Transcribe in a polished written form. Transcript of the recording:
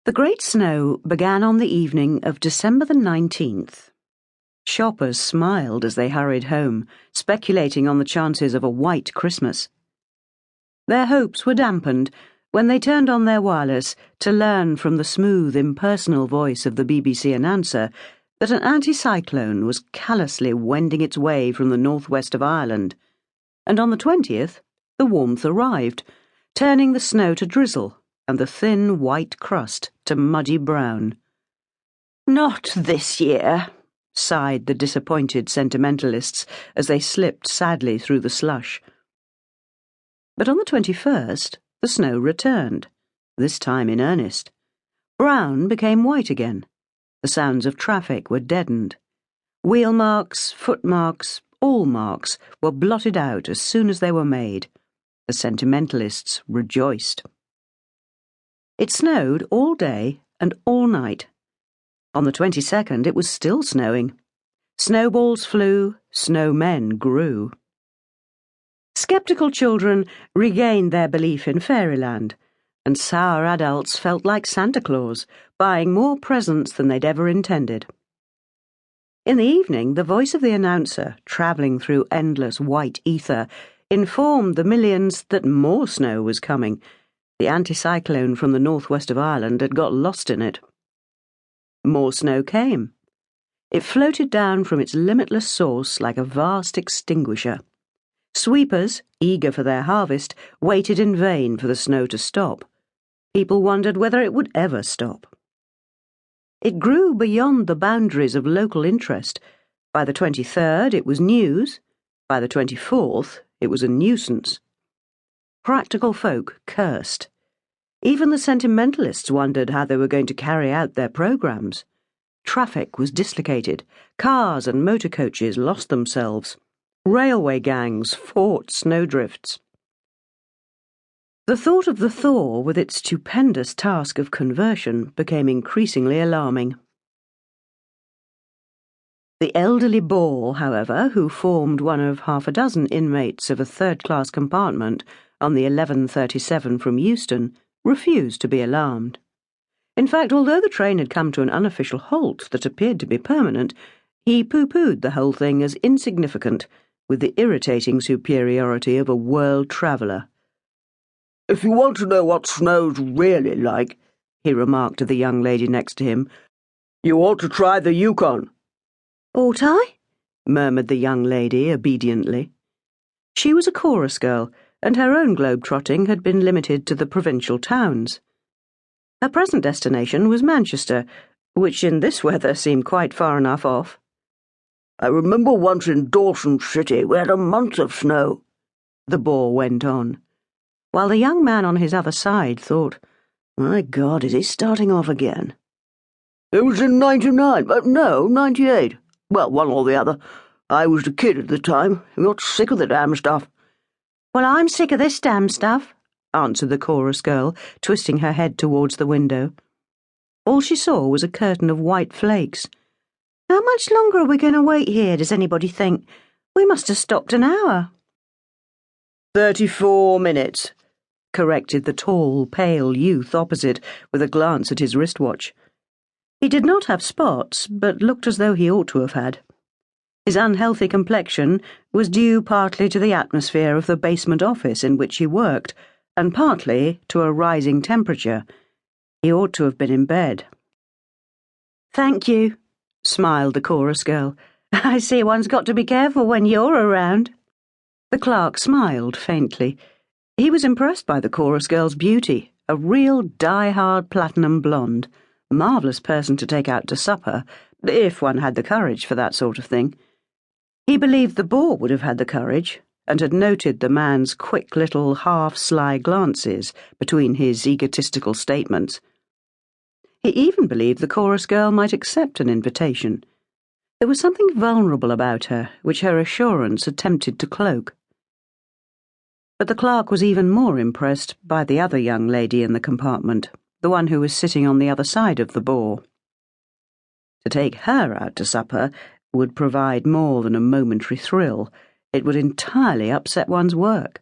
The Great Snow began on the evening of December the 19th. Shoppers smiled as they hurried home, speculating on the chances of a white Christmas. Their hopes were dampened when they turned on their wireless to learn from the smooth, impersonal voice of the BBC announcer that an anticyclone was callously wending its way from the northwest of Ireland, and on the 20th the warmth arrived, turning the snow to drizzle and the thin white crust to muddy brown. "Not this year," sighed the disappointed sentimentalists as they slipped sadly through the slush. But on the 21st, the snow returned, this time in earnest. Brown became white again. The sounds of traffic were deadened. Wheel marks, foot marks, all marks were blotted out as soon as they were made. The sentimentalists rejoiced. It snowed all day and all night. On the 22nd, it was still snowing. Snowballs flew, snowmen grew. Skeptical children regained their belief in fairyland, and sour adults felt like Santa Claus, buying more presents than they'd ever intended. In the evening, the voice of the announcer, travelling through endless white ether, informed the millions that more snow was coming. The anticyclone from the northwest of Ireland had got lost in it. More snow came. It floated down from its limitless source like a vast extinguisher. Sweepers, eager for their harvest, waited in vain for the snow to stop. People wondered whether it would ever stop. It grew beyond the boundaries of local interest. By the 23rd, it was news. By the 24th, it was a nuisance. Practical folk cursed. Even the sentimentalists wondered how they were going to carry out their programmes. Traffic was dislocated. Cars and motor coaches lost themselves. Railway gangs fought snowdrifts. The thought of the thaw, with its stupendous task of conversion, became increasingly alarming. The elderly bore, however, who formed one of half a dozen inmates of a third-class compartment on the 11:37 from Euston, refused to be alarmed. In fact, although the train had come to an unofficial halt that appeared to be permanent, he pooh-poohed the whole thing as insignificant, with the irritating superiority of a world traveller. "If you want to know what snow's really like," he remarked to the young lady next to him, "you ought to try the Yukon." "Ought I?" murmured the young lady obediently. She was a chorus girl, and her own globe-trotting had been limited to the provincial towns. Her present destination was Manchester, which in this weather seemed quite far enough off. "I remember once in Dawson City we had a month of snow," the bore went on, while the young man on his other side thought, "My God, is he starting off again?" "It was in 99, no, 98. Well, one or the other. I was a kid at the time and got sick of the damn stuff." "Well, I'm sick of this damn stuff," answered the chorus girl, twisting her head towards the window. All she saw was a curtain of white flakes. "How much longer are we going to wait here, does anybody think? We must have stopped an hour." 34 minutes, corrected the tall, pale youth opposite, with a glance at his wristwatch. He did not have spots, but looked as though he ought to have had. His unhealthy complexion was due partly to the atmosphere of the basement office in which he worked, and partly to a rising temperature. He ought to have been in bed. "Thank you," smiled the chorus girl. "I see one's got to be careful when you're around." The clerk smiled faintly. He was impressed by the chorus girl's beauty, a real die-hard platinum blonde. Marvellous person to take out to supper, if one had the courage for that sort of thing. He believed the bore would have had the courage, and had noted the man's quick little half-sly glances between his egotistical statements. He even believed the chorus girl might accept an invitation. There was something vulnerable about her, which her assurance attempted to cloak. But the clerk was even more impressed by the other young lady in the compartment, the one who was sitting on the other side of the bore. To take her out to supper would provide more than a momentary thrill. It would entirely upset one's work.